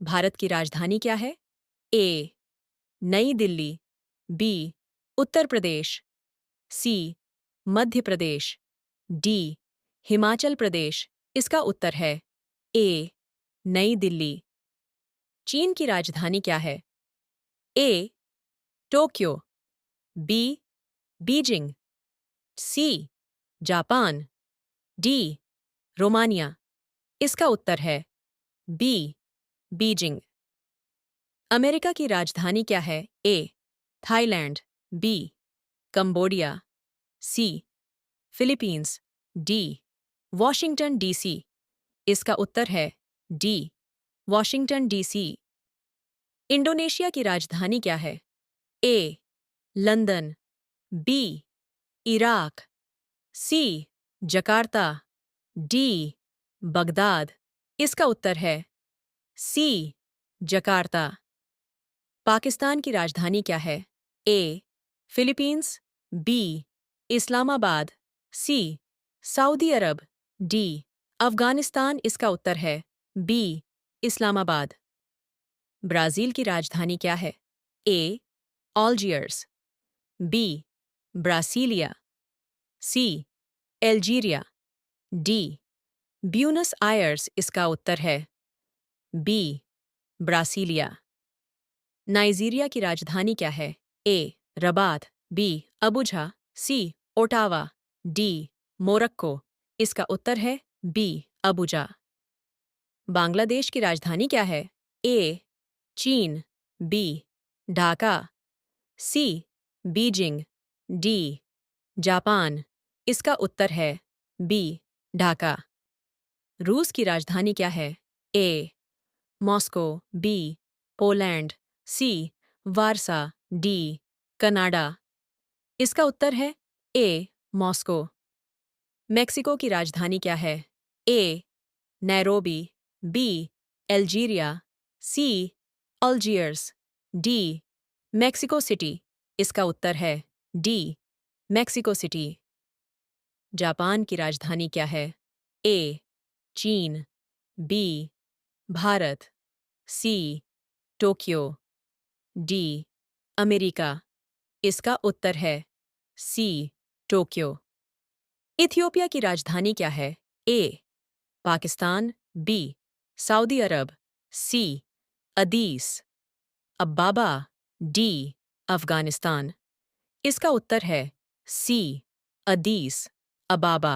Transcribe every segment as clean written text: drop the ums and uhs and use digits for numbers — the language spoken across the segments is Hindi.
भारत की राजधानी क्या है? ए. नई दिल्ली, बी. उत्तर प्रदेश, सी. मध्य प्रदेश, डी. हिमाचल प्रदेश। इसका उत्तर है ए. नई दिल्ली। चीन की राजधानी क्या है? A. Tokyo, B. Beijing, C. Japan, D. Romania. इसका उत्तर है बी. बीजिंग। अमेरिका की राजधानी क्या है? A. Thailand, B. Cambodia, C. Philippines, D. Washington DC. इसका उत्तर है डी. Washington DC. इंडोनेशिया की राजधानी क्या है? A. London, B. Iraq, C. Jakarta, D. Baghdad. इसका उत्तर है सी. जकार्ता। पाकिस्तान की राजधानी क्या है? A. Philippines, B. Islamabad, C. Saudi Arabia, D. Afghanistan. इसका उत्तर है बी. इस्लामाबाद। ब्राज़ील की राजधानी क्या है? A. Algiers, B. Brasilia, C. Algeria, D. Buenos Aires. इसका उत्तर है बी. ब्रासीलिया। नाइजीरिया की राजधानी क्या है? A. Rabat, B. Abuja, C. Ottawa, D. Morocco. इसका उत्तर है बी. अबुजा। बांग्लादेश की राजधानी क्या है? ए. चीन, B. Dhaka, C. Beijing, D. Japan. इसका उत्तर है बी. ढाका। रूस की राजधानी क्या है? A. Moscow, B. Poland, C. Warsaw, D. Canada. इसका उत्तर है ए. मॉस्को। मेक्सिको की राजधानी क्या है? A. Nairobi, B. Algeria, C. Algiers, D. Mexico City. इसका उत्तर है डी. Mexico city. जापान की राजधानी क्या है? ए. चीन, B. Bharat, C. Tokyo, D. America. इसका उत्तर है सी. टोक्यो। इथियोपिया की राजधानी क्या है? ए. पाकिस्तान, बी. सऊदी अरब, सी. अदीस अब्बाबा, डी. अफगानिस्तान। इसका उत्तर है सी. अदीस अबाबा।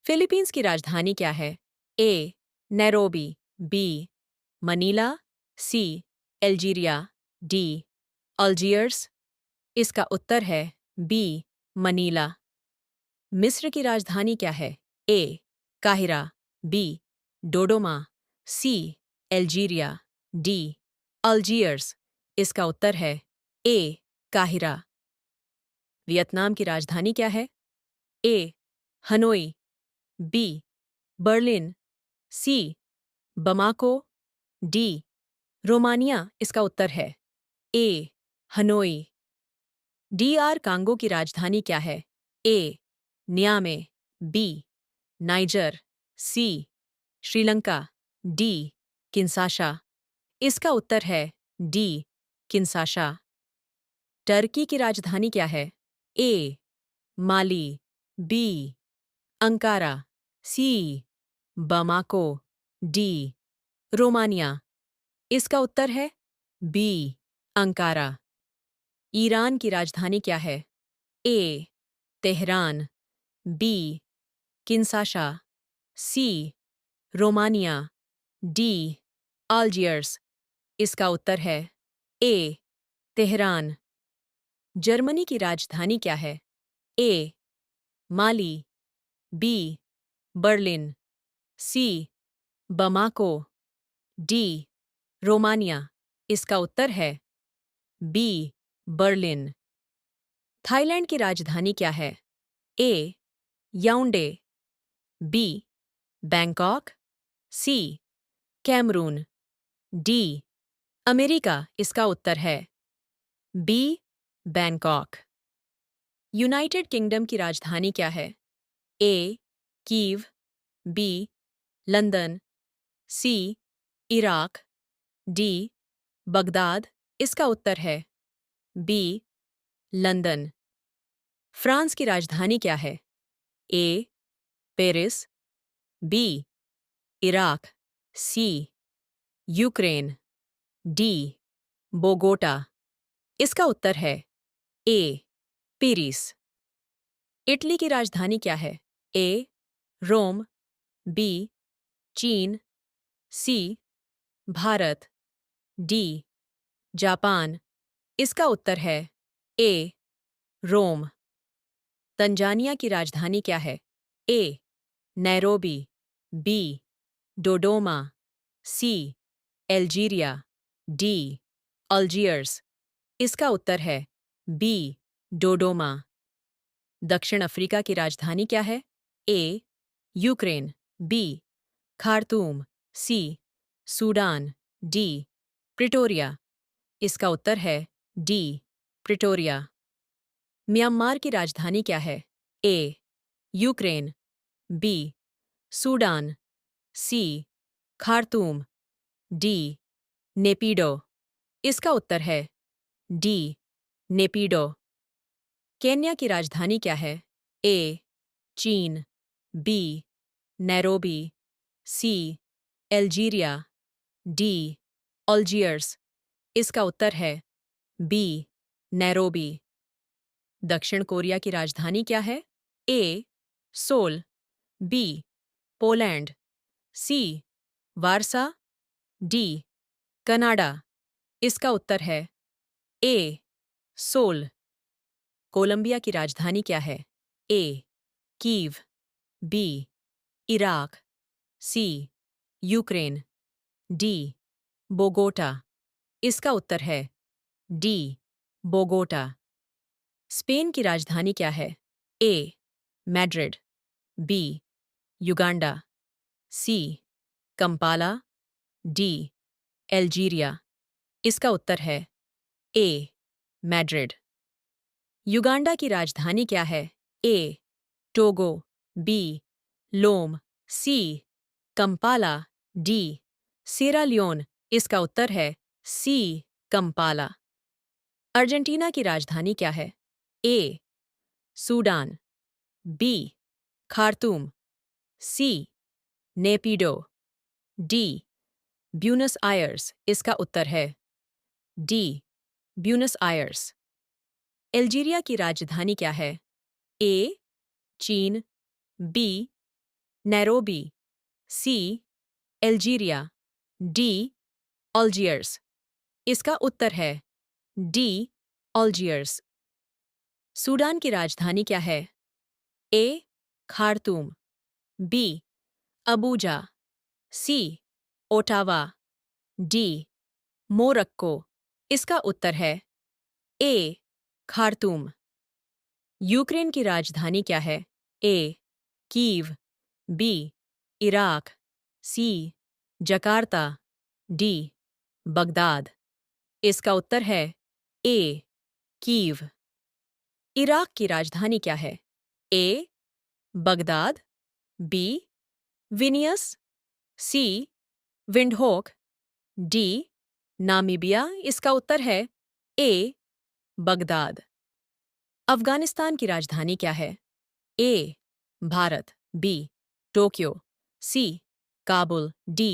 फिलीपींस की राजधानी क्या है? A. Nairobi, B. Manila, C. Algeria, D. Algiers. इसका उत्तर है बी. मनीला। मिस्र की राजधानी क्या है? ए. काहिरा, B. Dodoma, C. Algeria, D. Algiers. इसका उत्तर है ए. काहिरा। वियतनाम की राजधानी क्या है? A. Hanoi, B. Berlin, C. Bamako, D. Romania. इसका उत्तर है ए. हनोई। DR कांगो की राजधानी क्या है? A. Niamey, B. Niger, C. Sri Lanka, D. किन्साशा। इसका उत्तर है डी. किन्साशा। टर्की की राजधानी क्या है? A. Mali, B. Ankara, C. Bamako, D. Romania. इसका उत्तर है बी. अंकारा। ईरान की राजधानी क्या है? A. Tehran, B. Kinshasa, C. Romania, D. Algiers. इसका उत्तर है ए. तेहरान। जर्मनी की राजधानी क्या है? A. Mali, B. Berlin, C. Bamako, D. Romania. इसका उत्तर है बी. बर्लिन। थाईलैंड की राजधानी क्या है? A. Yaounde, B. Bangkok, C. Cameroon, D. America. इसका उत्तर है बी. बैंकॉक। यूनाइटेड किंगडम की राजधानी क्या है? A. Kyiv, B. London, C. Iraq, D Baghdad, इसका उत्तर है बी लंदन। फ्रांस की राजधानी क्या है? ए पेरिस, बी इराक, सी यूक्रेन, डी बोगोटा, इसका उत्तर है ए पेरिस। इटली की राजधानी क्या है? ए रोम, बी चीन, सी भारत, डी जापान, इसका उत्तर है ए रोम। तंजानिया की राजधानी क्या है? A Nairobi, B Dodoma, C Algeria, D Algiers, इसका उत्तर है बी डोडोमा। दक्षिण अफ्रीका की राजधानी क्या है? ए यूक्रेन, बी खार्तूम, सी सूडान, डी प्रिटोरिया, इसका उत्तर है डी प्रिटोरिया। म्यांमार की राजधानी क्या है? ए Ukraine, B Sudan, C Khartoum, D Naypyidaw, इसका उत्तर है डी नेपिडो। केन्या की राजधानी क्या है? ए चीन, बी नैरोबी, सी अल्जीरिया, डी अल्जियर्स, इसका उत्तर है बी नैरोबी। दक्षिण कोरिया की राजधानी क्या है? A Seoul, B Poland, C Warsaw, D Canada, इसका उत्तर है ए सोल। कोलंबिया की राजधानी क्या है? A Kyiv, B Iraq, C Ukraine, D Bogota, इसका उत्तर है डी बोगोटा। स्पेन की राजधानी क्या है? ए मैड्रिड, बी युगांडा, सी कंपाला, डी अल्जीरिया, इसका उत्तर है ए मैड्रिड। युगांडा की राजधानी क्या है? ए टोगो, बी लोम, सी कंपाला, डी सिएरा लियोन, इसका उत्तर है सी कंपाला। अर्जेंटीना की राजधानी क्या है? ए सूडान, बी खार्तूम, सी नेपिडो, डी ब्यूनस आयर्स, इसका उत्तर है डी ब्यूनस आयर्स। अल्जीरिया की राजधानी क्या है? ए चीन, बी नैरोबी, सी अल्जीरिया, डी अल्जियर्स, इसका उत्तर है डी अल्जियर्स। सूडान की राजधानी क्या है? A Khartoum, B Abuja, C Ottawa, D Morocco, इसका उत्तर है ए खार्तूम। यूक्रेन की राजधानी क्या है? A Kyiv, B Iraq, C Jakarta, D Baghdad, इसका उत्तर है ए कीव। इराक की राजधानी क्या है? ए बगदाद, बी विनियस, सी विंडहोक, डी नामीबिया, इसका उत्तर है ए बगदाद। अफगानिस्तान की राजधानी क्या है? ए भारत, बी टोक्यो, सी काबुल, डी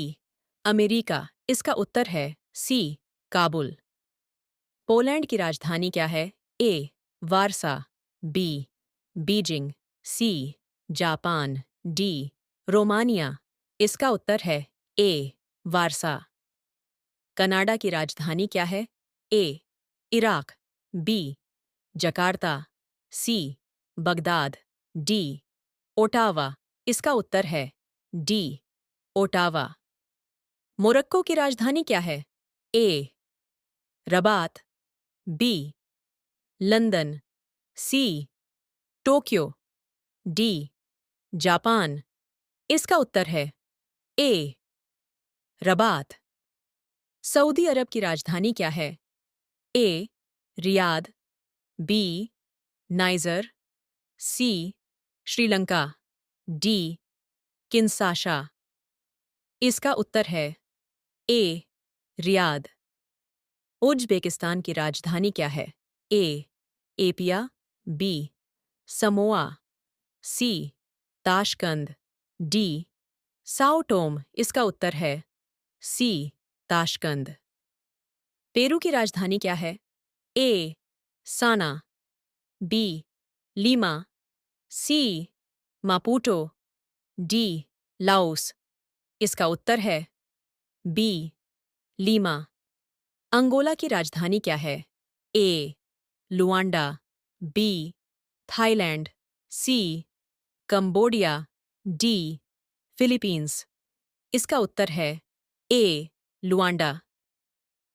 अमेरिका, इसका उत्तर है सी काबुल। पोलैंड की राजधानी क्या है? A Warsaw, B Beijing, C Japan, D Romania, इसका उत्तर है ए वारसा। कनाडा की राजधानी क्या है? ए इराक, बी जकार्ता, सी बगदाद, डी ओटावा, इसका उत्तर है डी ओटावा। मोरक्को की राजधानी क्या है? A Rabat, B London, C Tokyo, D Japan, इसका उत्तर है ए रबात। सऊदी अरब की राजधानी क्या है? ए रियाद, बी नाइजर, सी श्रीलंका, डी किन्साशा, इसका उत्तर है ए रियाद। उज्बेकिस्तान की राजधानी क्या है? A. Apia, B. Samoa, C. Tashkent, D. Sao Tome. इसका उत्तर है सी. ताशकंद। पेरू की राजधानी क्या है? A. Sanaa, B. Lima, C. Maputo, D. Laos. इसका उत्तर है बी. लीमा। अंगोला की राजधानी क्या है? A. Luanda, B. Thailand, C. Cambodia, D. Philippines. इसका उत्तर है ए. लुआंडा।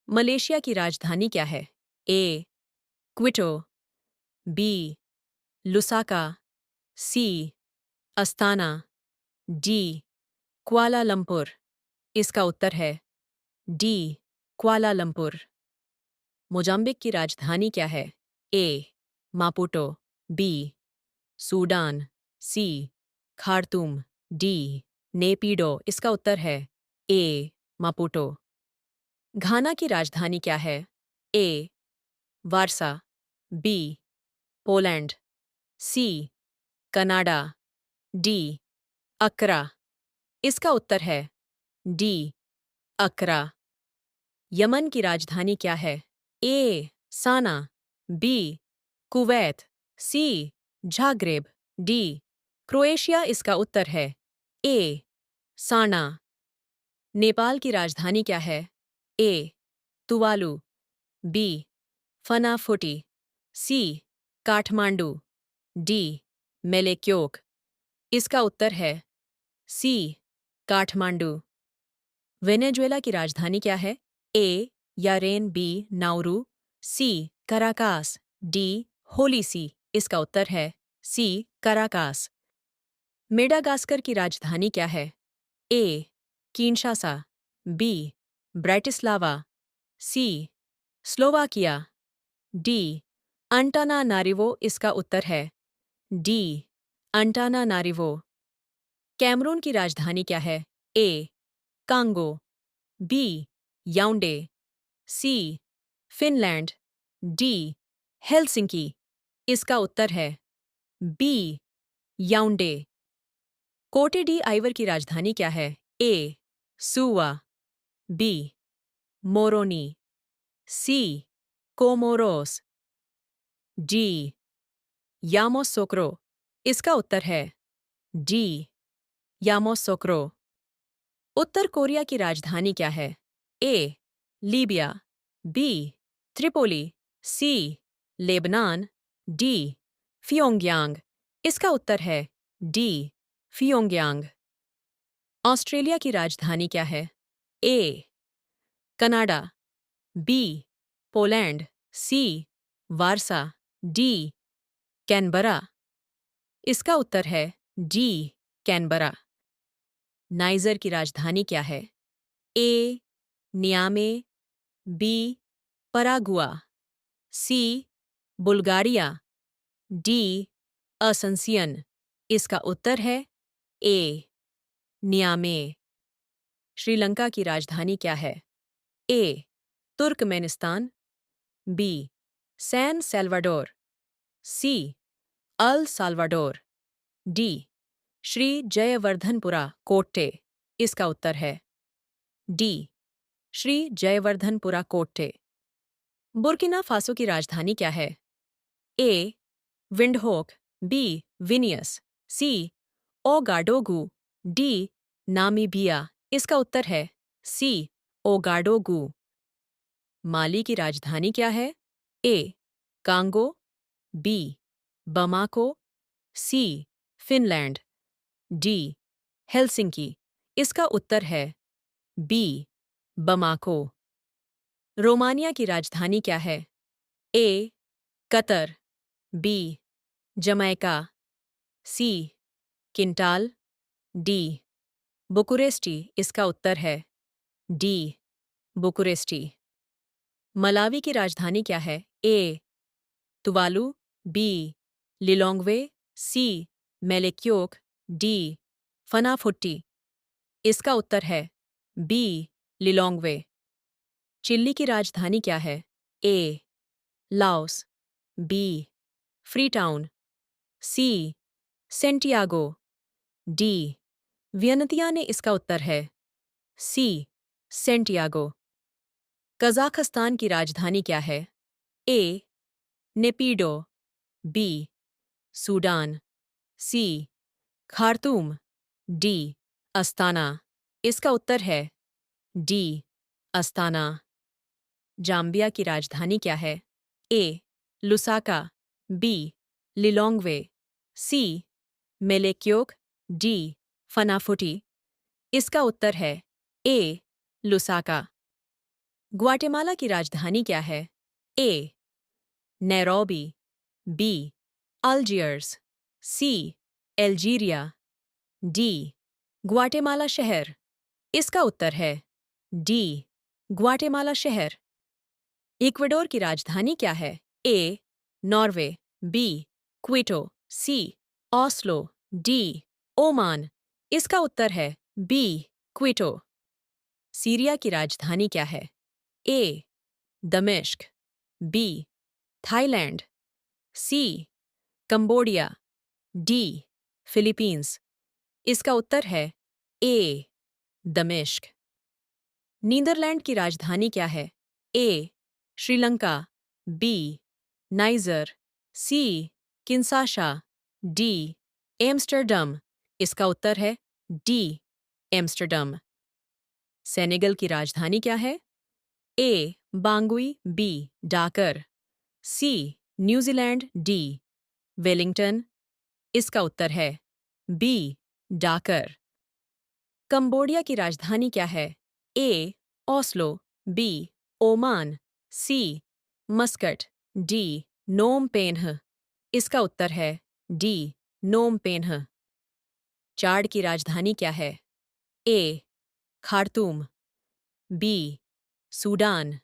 मलेशिया की राजधानी क्या है? A. Quito, B. Lusaka, C. Astana, D. Kuala Lumpur. इसका उत्तर है डी. कुआलालंपुर। मोजाम्बिक की राजधानी क्या है? A. Maputo, B. Sudan, C. Khartoum, D. Naypyidaw. इसका उत्तर है ए. मापुटो। घाना की राजधानी क्या है? A. Warsaw, B. Poland, C. Canada, D. Accra. इसका उत्तर है डी. अक्रा। यमन की राजधानी क्या है? A. Sanaa, B. Kuwait, C. Zagreb, D. Croatia. इसका उत्तर है ए. साना। नेपाल की राजधानी क्या है? A. Tuvalu, B. Funafuti, C. Kathmandu, D. Melekeok. इसका उत्तर है सी. काठमांडू। वेनेजुएला की राजधानी क्या है? A. Yaren, B. Nauru, C. Caracas, D. Holy See. इसका उत्तर है सी. कराकास। मेडागास्कर की राजधानी क्या है? A. Kinshasa, B. Bratislava, C. Slovakia, D. Antananarivo. इसका उत्तर है डी. अंटानानारिवो। कैमरून की राजधानी क्या है? A. Congo, B. Yaounde, C. Finland, D. Helsinki. इसका उत्तर है B. Yaounde. Cote d'Ivoire की राजधानी क्या है? A. Suva, B. Moroni, C. Comoros, D. Yamoussoukro. इसका उत्तर है डी. यामोसोक्रो। उत्तर कोरिया की राजधानी क्या है? A. Libya, B. Tripoli, C. Lebanon, D. Pyongyang. इसका उत्तर है डी. फ्योंगयांग। ऑस्ट्रेलिया की राजधानी क्या है? A. Canada, B. Poland, C. Warsaw, D. Canberra. इसका उत्तर है डी. कैनबरा। नाइजर की राजधानी क्या है? A. Niamey, B. Paraguay, C. Bulgaria, D. Asuncion. इसका उत्तर है ए. नियामे। श्रीलंका की राजधानी क्या है? A. Turkmenistan, B. San Salvador, C. El Salvador, D. Sri Jayawardenepura Kotte. इसका उत्तर है D. Sri Jayawardenepura Kotte. Burkina Faso की राजधानी क्या है? A. Windhoek, B. Vilnius, C. Ouagadougou, D. Namibia. इसका उत्तर है सी. ओगाडोगू। माली की राजधानी क्या है? A. Congo, B. Bamako, C. Finland, D. Helsinki. इसका उत्तर है बी. बमाको। रोमानिया की राजधानी क्या है? A. Qatar, B. Jamaica, C. किंटाल, डी. बुकुरेस्टी। इसका उत्तर है डी. बुकुरेस्टी। मलावी की राजधानी क्या है? A. Tuvalu, B. Lilongwe, C. Melekeok, D. Funafuti. इसका उत्तर है बी. लिलोंग्वे। चिली की राजधानी क्या है? A. Laos, B. Freetown, C. Santiago, D. Vientiane इसका उत्तर है सी. सेंटियागो। कजाखस्तान की राजधानी क्या है? A. Naypyidaw, B. Sudan, C. Khartoum, D. Astana. इसका उत्तर है डी. अस्ताना। जाम्बिया की राजधानी क्या है? A. Lusaka, B. Lilongwe, C. Melekeok, D. Funafuti. इसका उत्तर है ए. लुसाका। ग्वाटेमाला की राजधानी क्या है? A. Nairobi, B. Algiers, C. Algeria, D. Guatemala शहर। इसका उत्तर है डी. ग्वाटेमाला शहर। इक्वाडोर की राजधानी क्या है? A. Norway, B. Quito, C. Oslo, D. Oman. इसका उत्तर है बी. क्विटो। सीरिया की राजधानी क्या है? A. Damascus, B. Thailand, C. Cambodia, D. Philippines. इसका उत्तर है ए. दमिश्क। नीदरलैंड की राजधानी क्या है? ए. श्रीलंका, बी. नाइजर, सी. किंसाशा, डी. एम्स्टर्डम। इसका उत्तर है डी. एम्स्टर्डम। सेनेगल की राजधानी क्या है? A. Bangui, B. Dakar, C. New Zealand, D. Wellington. इसका उत्तर है बी. डाकर। कंबोडिया की राजधानी क्या है? A. Oslo, B. Oman, C. Muscat, D. Phnom Penh. इसका उत्तर है डी. नोम पेन्ह। चाड की राजधानी क्या है? A. Khartoum, B. Sudan,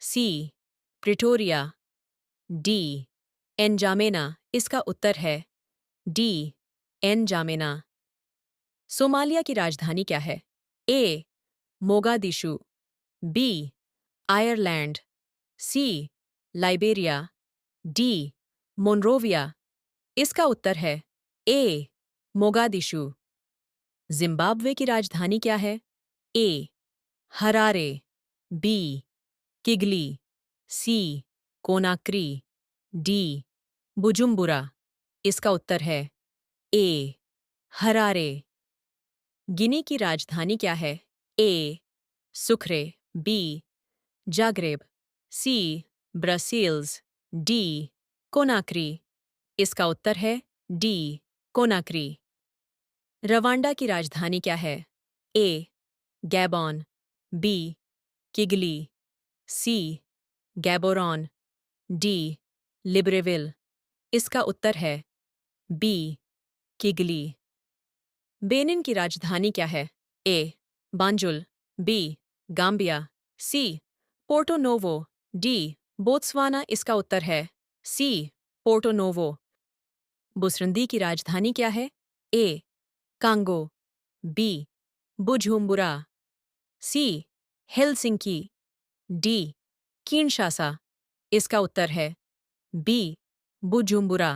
C. Pretoria, D. N'Djamena. इसका उत्तर है डी. एनजामेना। सोमालिया की राजधानी क्या है? A. Mogadishu, B. Ireland, C. Liberia, D. Monrovia. इसका उत्तर है ए. मोगादिशु। जिम्बाब्वे की राजधानी क्या है? A. Harare, B. Kigali, C. Conakry, D. Bujumbura. इसका उत्तर है ए. हरारे। गिनी की राजधानी क्या है? ए. सुख्रे, बी. जाग्रेब, सी. ब्रसील्स, डी. कोनाक्री। इसका उत्तर है डी. कोनाक्री। रवांडा की राजधानी क्या है? A. Gabon, B. Kigali, C. Gaborone, D. Libreville. इसका उत्तर है बी. किगली। बेनिन की राजधानी क्या है? A. Banjul, B. Gambia, C. Porto Novo, D. Botswana. इसका उत्तर है सी. Porto novo. बुसरंदी की राजधानी क्या है? A. Congo, B. Bujumbura, C. Helsinki, D. Kinshasa. इसका उत्तर है बी. बुजुम्बुरा।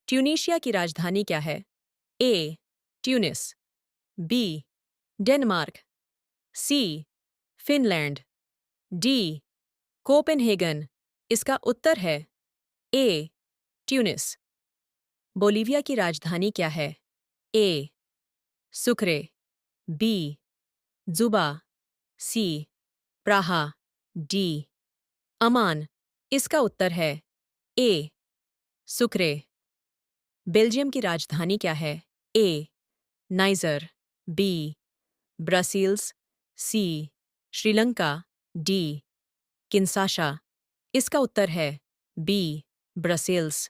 ट्यूनीशिया की राजधानी क्या है? A. Tunis, B. Denmark, C. Finland, D. Copenhagen. इसका उत्तर है ए. ट्यूनिस। बोलीविया की राजधानी क्या है? ए. सुक्रे, बी. जुबा, सी. प्राहा, डी. अमान। इसका उत्तर है ए. सुक्रे। बेल्जियम की राजधानी क्या है? A. Niger, B. Brussels, C. Sri Lanka, D. Kinshasa. इसका उत्तर है बी. ब्रसेल्स।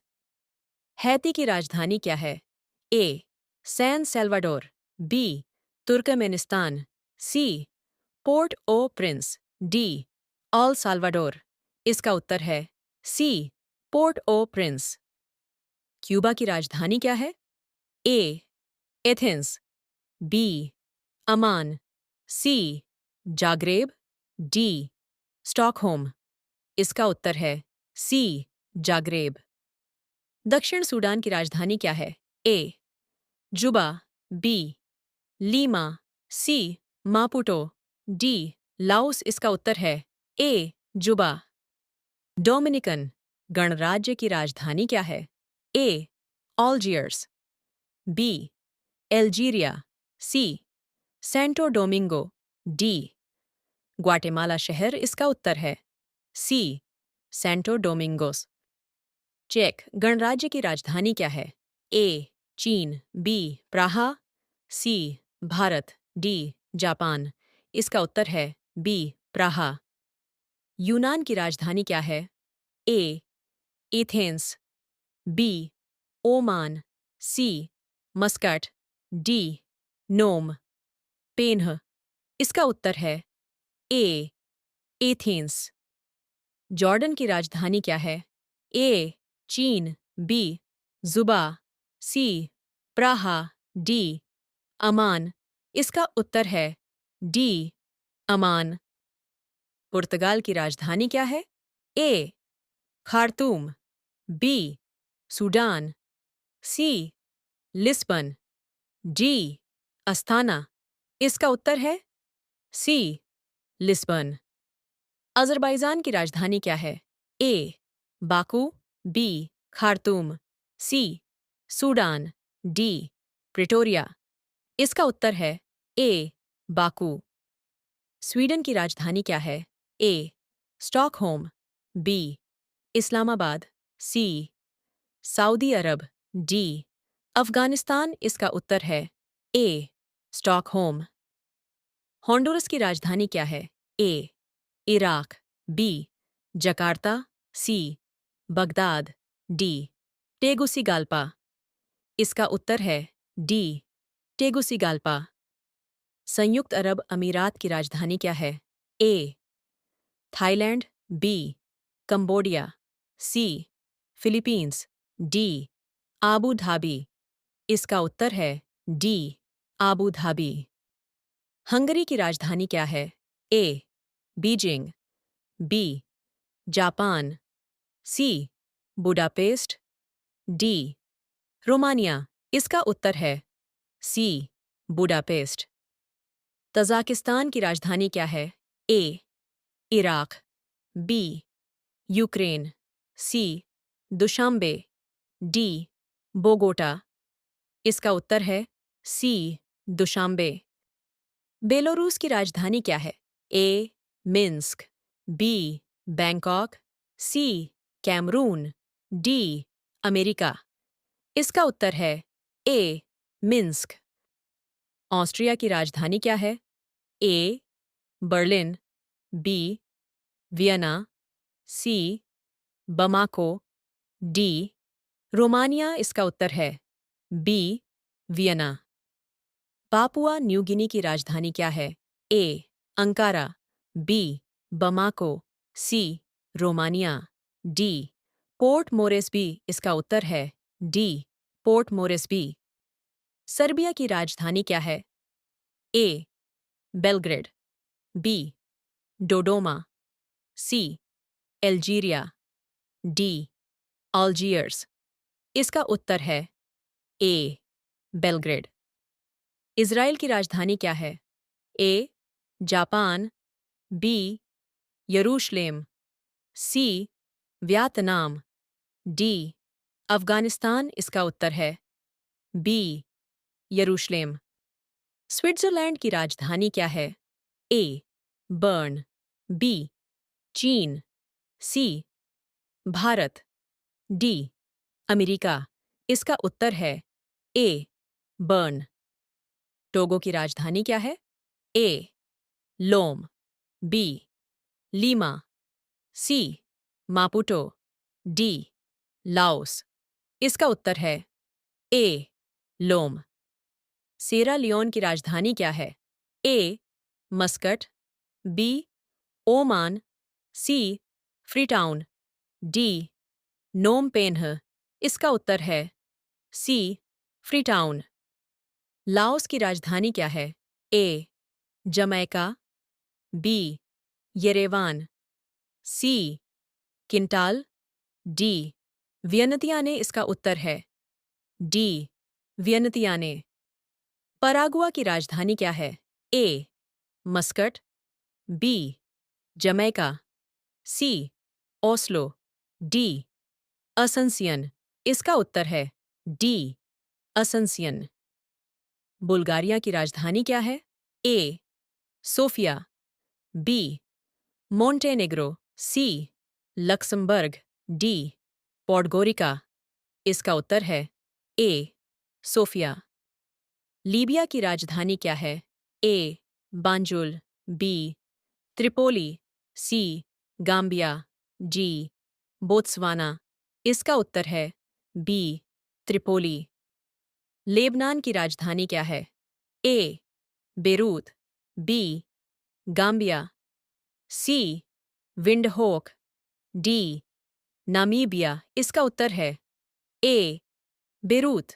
हैती की राजधानी क्या है? A. San Salvador, B. Turkmenistan, C. Port au Prince, D. El Salvador. इसका उत्तर है C. Port au Prince. Cuba की राजधानी क्या है? A. Athens, B. Amman, C. Zagreb, D. Stockholm. इसका उत्तर है सी, जाग्रेब। दक्षिण सूडान की राजधानी क्या है? ए, जुबा, B, Lima, C, Maputo, D, Laos. इसका उत्तर है ए, जुबा। डोमिनिकन गणराज्य की राजधानी क्या है? ए, ऑल्जियर्स, बी, एल्जीरिया, सी, सेंटो डोमिंगो, डी, ग्वाटेमाला शहर। इसका उत्तर है सी, सेंटो डोमिंगोस। चेक गणराज्य की राजधानी क्या है? ए, चीन, बी, प्राहा, सी, भारत, डी, जापान। इसका उत्तर है बी, प्राहा। यूनान की राजधानी क्या है? A, Athens, B, Oman, C, Muscat, D, Phnom, Penh. इसका उत्तर है ए, एथेंस। जॉर्डन की राजधानी क्या है? ए, चीन, बी, जुबा, सी, प्राहा, डी, अमान। इसका उत्तर है डी, अमान। पुर्तगाल की राजधानी क्या है? A, Khartoum, B, Sudan, C, Lisbon, D, Astana. इसका उत्तर है सी, लिस्बन। अज़रबैजान की राजधानी क्या है? ए, बाकू, बी, खार्तूम, सी, सूडान, डी, प्रिटोरिया। इसका उत्तर है ए, बाकू। स्वीडन की राजधानी क्या है? ए, Stockholm, B, Islamabad, C, Saudi Arabia, D, Afghanistan. इसका उत्तर है ए, स्टॉकहोम। होंडुरस की राजधानी क्या है? ए, इराक, बी, जकार्ता, सी, बगदाद, डी, टेगुसिगाल्पा। इसका उत्तर है डी, टेगुसिगाल्पा। संयुक्त अरब अमीरात की राजधानी क्या है? A, Thailand, B, Cambodia, C, Philippines, D, Abu Dhabi. इसका उत्तर है डी, आबू धाबी। हंगरी की राजधानी क्या है? ए, बीजिंग, बी, जापान, सी, बुडापेस्ट, डी, रोमानिया। इसका उत्तर है सी, बुडापेस्ट। तजाकिस्तान की राजधानी क्या है? ए, इराक, बी, यूक्रेन, सी, दुशांबे, डी, बोगोटा। इसका उत्तर है सी, दुशांबे। बेलारूस की राजधानी क्या है? ए, Minsk, B, Bangkok, C, Cameroon, D, America. इसका उत्तर है ए, मिन्स्क। ऑस्ट्रिया की राजधानी क्या है? A, Berlin, B, Vienna, C, Bamako, D, Romania. इसका उत्तर है B, Vienna. Papua New Guinea की राजधानी क्या है? A, Ankara, B, Bamako, C, Romania, D, Port Moresby. इसका उत्तर है डी, पोर्ट मोरेस्बी। सर्बिया की राजधानी क्या है? ए, Belgrade, B, Dodoma, C, Algeria, D, Algiers. इसका उत्तर है ए, बेलग्रेड। इज़राइल की राजधानी क्या है? ए, जापान, बी, यरूशलेम, सी, वियतनाम, डी, अफगानिस्तान। इसका उत्तर है बी, यरूशलेम। स्विट्जरलैंड की राजधानी क्या है? ए, बर्न, बी, चीन, सी, भारत, डी, अमेरिका। इसका उत्तर है ए, बर्न। टोगो की राजधानी क्या है? ए, लोम, B, Lima, C, Maputo, D, Laos. इसका उत्तर है ए, लोम। सेरा लियोन की राजधानी क्या है? ए, मस्कट, बी, ओमान, सी, फ्रीटाउन, डी, नोम पेन्ह। इसका उत्तर है सी, फ्रीटाउन। लाओस की राजधानी क्या है? ए, जमैका, बी, येरेवान, सी किंटाल, डी वियनतियाने इसका उत्तर है डी वियनतियाने। परागुआ की राजधानी क्या है? ए मस्कट, बी जमैका, सी ओस्लो, डी असंसियन। इसका उत्तर है डी असंसियन। बुल्गारिया की राजधानी क्या है? ए सोफिया, बी मोंटेनेग्रो, सी लक्समबर्ग, डी पॉडगोरिका। इसका उत्तर है ए सोफिया। लीबिया की राजधानी क्या है? A Banjul, B Tripoli, C Gambia, ji Botswana. इसका उत्तर है बी त्रिपोली। लेबनान की राजधानी क्या है? ए बेरूत, बी गाम्बिया, सी विंडहोक, डी नामीबिया। इसका उत्तर है ए बेरूत।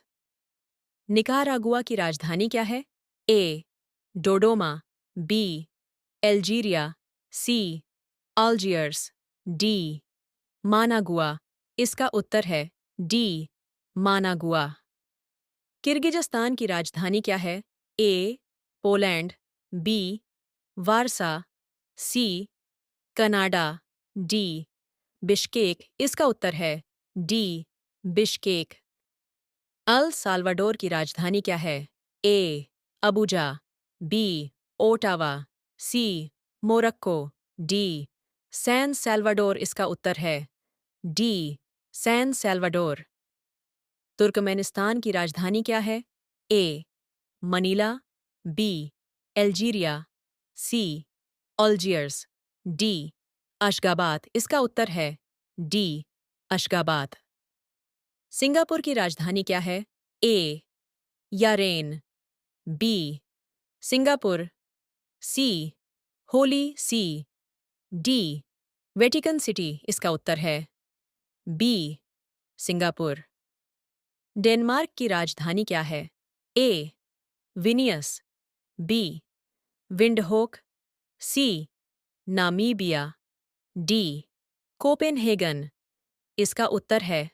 निकारागुआ की राजधानी क्या है? ए डोडोमा, B Algeria, C Algiers, D Managua. इसका उत्तर है डी मानागुआ। किर्गिज़स्तान की राजधानी क्या है? ए पोलैंड, बी वारसा, सी कनाडा, डी बिश्केक। इसका उत्तर है डी बिश्केक। अल साल्वाडोर की राजधानी क्या है? ए अबुजा, बी ओटावा, सी मोरक्को, डी सैन सैल्वाडोर। इसका उत्तर है डी सैन सैल्वाडोर। तुर्कमेनिस्तान की राजधानी क्या है? ए Manila, B Algeria, C Algiers, D Ashgabat. इसका उत्तर है डी अशगाबाद। सिंगापुर की राजधानी क्या है? A Yaren, B Singapore, C Holi C, D Vatican city. इसका उत्तर है बी सिंगापुर। डेनमार्क की राजधानी क्या है? ए विनियस, बी विंडहोक, सी नामीबिया, डी कोपेनहेगन। इसका उत्तर है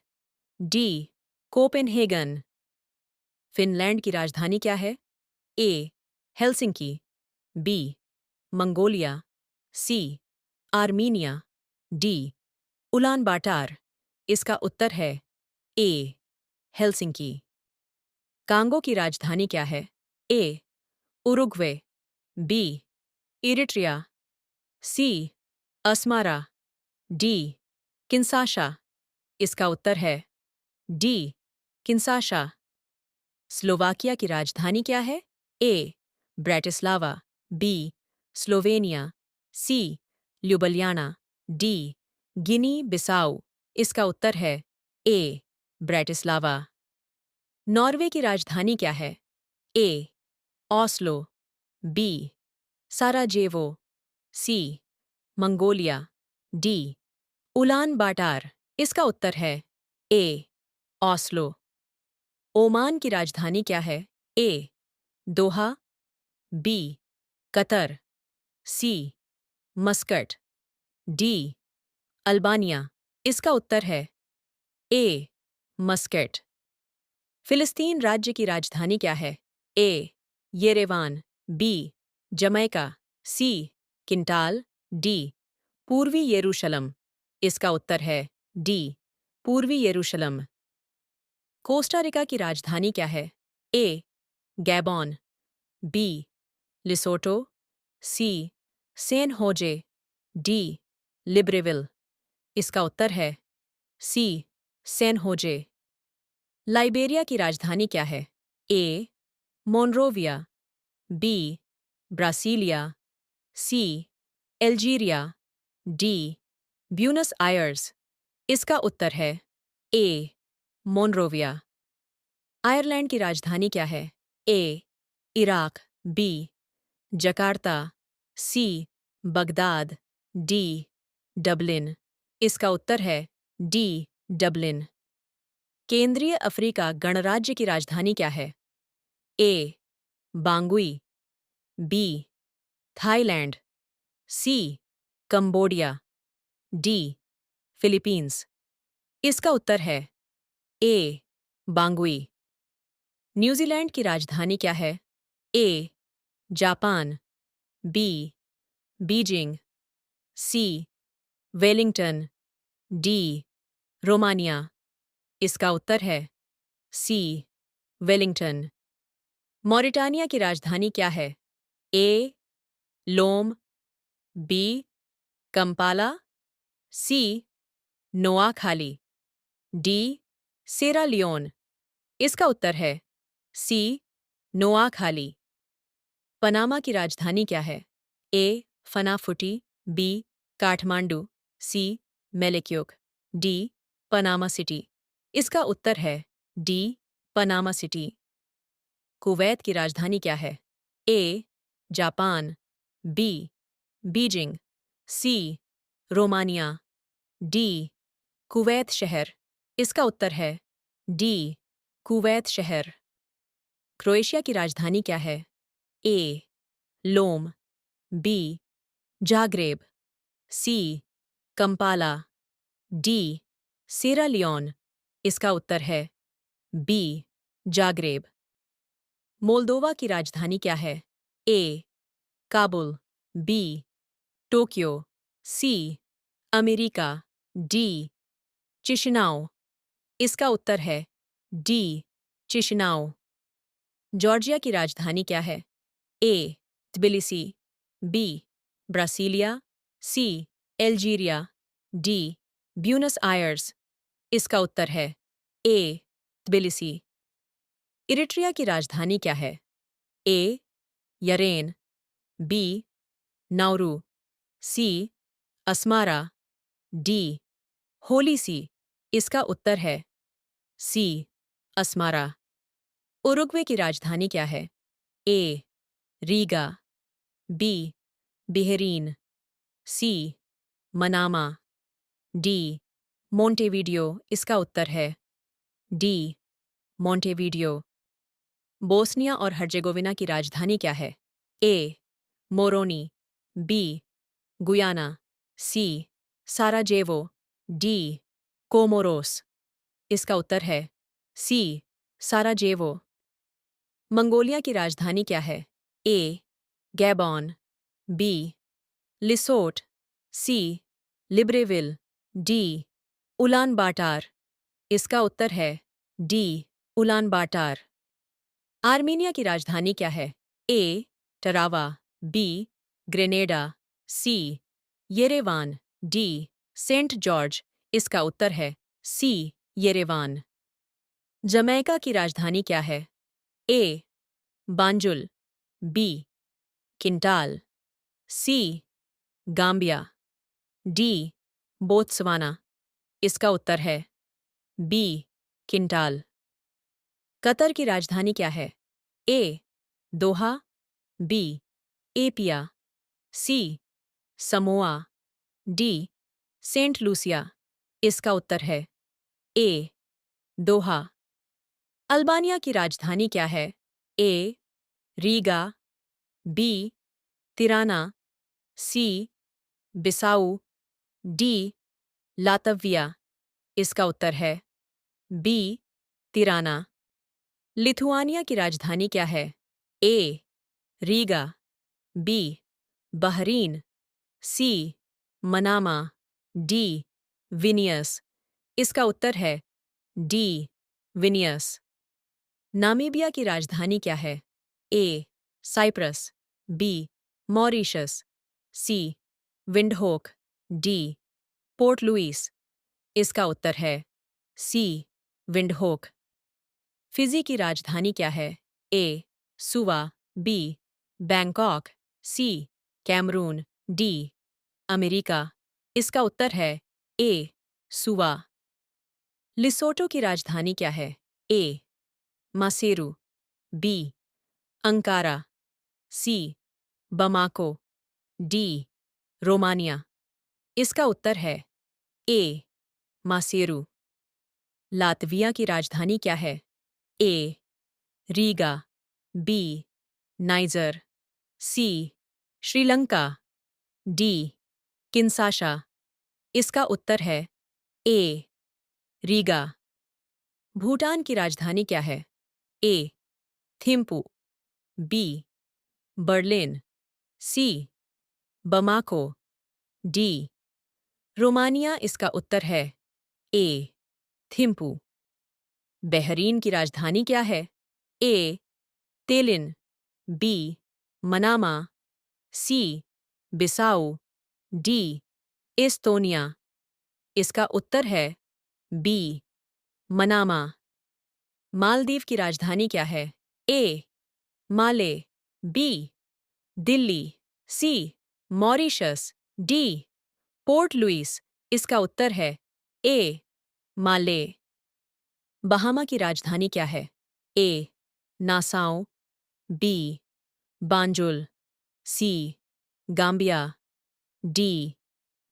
डी कोपेनहेगन। फिनलैंड की राजधानी क्या है? ए हेलसिंकी, बी मंगोलिया, सी आर्मीनिया, डी उलान बाटार। इसका उत्तर है ए हेलसिंकी। कांगो की राजधानी क्या है? ए उरुग्वे, बी इरिट्रिया, सी अस्मारा, डी किंसाशा। इसका उत्तर है डी किंसाशा। स्लोवाकिया की राजधानी क्या है? ए ब्रैटिस्लावा, बी स्लोवेनिया, सी ल्यूबलियाना, डी गिनी बिसाऊ। इसका उत्तर है ए ब्रैटिस्लावा। नॉर्वे की राजधानी क्या है? A Oslo, B Sarajevo, C Mongolia, D Ulan बाटार। इसका उत्तर है ए ओस्लो। ओमान की राजधानी क्या है? ए दोहा, बी कतर, सी मस्कट, डी अल्बानिया। इसका उत्तर है ए मस्कट। फिलिस्तीन राज्य की राजधानी क्या है? ए येरेवान, बी जमैका, सी किंटाल, डी पूर्वी यरूशलम। इसका उत्तर है डी पूर्वी यरूशलम। कोस्टा रिका की राजधानी क्या है? A Gabon, B लिसोटो, C San Jose, D Libreville. इसका उत्तर है सी सैन होजे। लाइबेरिया की राजधानी क्या है? ए Monrovia, B Brasilia, C Algeria, D Buenos Aires. इसका उत्तर है ए मोनरोविया। आयरलैंड की राजधानी क्या है? ए इराक, बी जकार्ता, सी बगदाद, डी डबलिन। इसका उत्तर है डी डबलिन। केंद्रीय अफ्रीका गणराज्य की राजधानी क्या है? A Bangui, B Thailand, C Cambodia, D Philippines. इसका उत्तर है ए बांगुई। न्यूजीलैंड की राजधानी क्या है? A Japan, B Beijing, C Wellington, D Romania. इसका उत्तर है सी वेलिंगटन। मॉरिटानिया की राजधानी क्या है? ए लोम, बी कंपाला, सी नोआखाली, डी सेरा लियोन। इसका उत्तर है सी नोआखाली। पनामा की राजधानी क्या है? ए फनाफुटी, बी काठमांडू, सी मेलेक्योक, डी पनामा सिटी। इसका उत्तर है डी पनामा सिटी। कुवैत की राजधानी क्या है? A Japan, B Beijing, C Romania, D Kuwait शहर। इसका उत्तर है डी कुवैत शहर। क्रोएशिया की राजधानी क्या है? ए लोम, बी जाग्रेब, सी कंपाला, डी सेरा लियोन। इसका उत्तर है बी जाग्रेब। मोल्दोवा की राजधानी क्या है? A Kabul, B Tokyo, C America, D Chisinau. इसका उत्तर है डी चिशिनाओ। जॉर्जिया की राजधानी क्या है? ए Tbilisi, B Brasilia, C Algeria, D Buenos Aires. इसका उत्तर है ए त्बिलिसी। इरिट्रिया की राजधानी क्या है? ए यरेन, बी नाउरू, सी अस्मारा, डी होलीसी। इसका उत्तर है सी अस्मारा। उरुग्वे की राजधानी क्या है? ए रीगा, बी बिहेरीन, सी मनामा, डी मोंटेवीडियो। इसका उत्तर है डी मोंटेवीडियो। बोस्निया और हर्जेगोविना की राजधानी क्या है? ए मोरोनी, बी गुयाना, सी साराजेवो, डी कोमोरोस। इसका उत्तर है सी साराजेवो। मंगोलिया की राजधानी क्या है? A Gabon, B लिसोट, C लिब्रेविल, D Ulan बाटार। इसका उत्तर है डी उलान बाटार। आर्मीनिया की राजधानी क्या है? ए टरावा, बी ग्रेनेडा, सी येरेवान, डी सेंट जॉर्ज। इसका उत्तर है सी येरेवान। जमैका की राजधानी क्या है? A Banjul, B किंटाल, C Gambia, D Botswana. इसका उत्तर है बी किंटाल। कतर की राजधानी क्या है? ए दोहा, बी एपिया, सी समोआ, डी सेंट लूसिया। इसका उत्तर है ए दोहा। अल्बानिया की राजधानी क्या है? ए रीगा, बी तिराना, सी बिसाऊ, डी लातविया। इसका उत्तर है बी तिराना। लिथुआनिया की राजधानी क्या है? ए रीगा, बी बहरीन, सी मनामा, डी विनियस। इसका उत्तर है डी विनियस। नामीबिया की राजधानी क्या है? ए साइप्रस, बी मॉरिशस, सी विंडहोक, डी पोर्ट लुइस। इसका उत्तर है सी विंडहोक। फिजी की राजधानी क्या है? A Suva, B Bangkok, C Cameroon, D America. इसका उत्तर है ए सुवा। लिसोटो की राजधानी क्या है? ए Maseru, B Ankara, C Bamako, D Romania. इसका उत्तर है ए मासेरू। लातविया की राजधानी क्या है? ए रीगा, बी नाइजर, सी श्रीलंका, डी किन्साशा। इसका उत्तर है ए रीगा। भूटान की राजधानी क्या है? ए Thimphu, B Berlin, C Bamako, D Romania. इसका उत्तर है ए थिम्पू। बहरीन की राजधानी क्या है? ए तेलिन, बी मनामा, सी बिसाऊ, डी एस्तोनिया। इसका उत्तर है बी मनामा। मालदीव की राजधानी क्या है? ए माले, बी दिल्ली, सी मॉरिशस, डी पोर्ट लुइस। इसका उत्तर है ए माले। बहामा की राजधानी क्या है? ए नासाउ, बी बांजुल, सी गाम्बिया, डी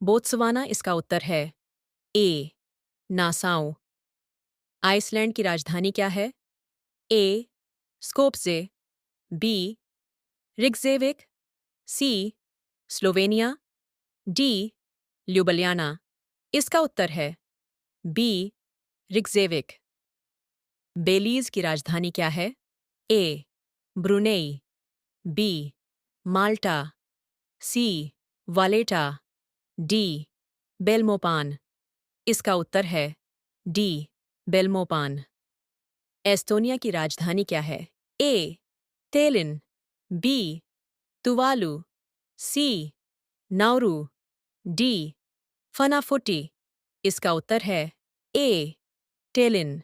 बोत्सवाना। इसका उत्तर है ए नासाउ। आइसलैंड की राजधानी क्या है? ए स्कोप्जे, बी रिक्जेविक, सी स्लोवेनिया, डी ल्यूबलियाना। इसका उत्तर है बी रिक्जेविक। बेलीज़ की राजधानी क्या है? ए ब्रुनेई, बी माल्टा, सी वालेटा, डी बेल्मोपान। इसका उत्तर है डी बेल्मोपान। एस्टोनिया की राजधानी क्या है? ए तेलिन, बी तुवालू, सी नाउरू, डी फनाफुटी। इसका उत्तर है ए टेलिन।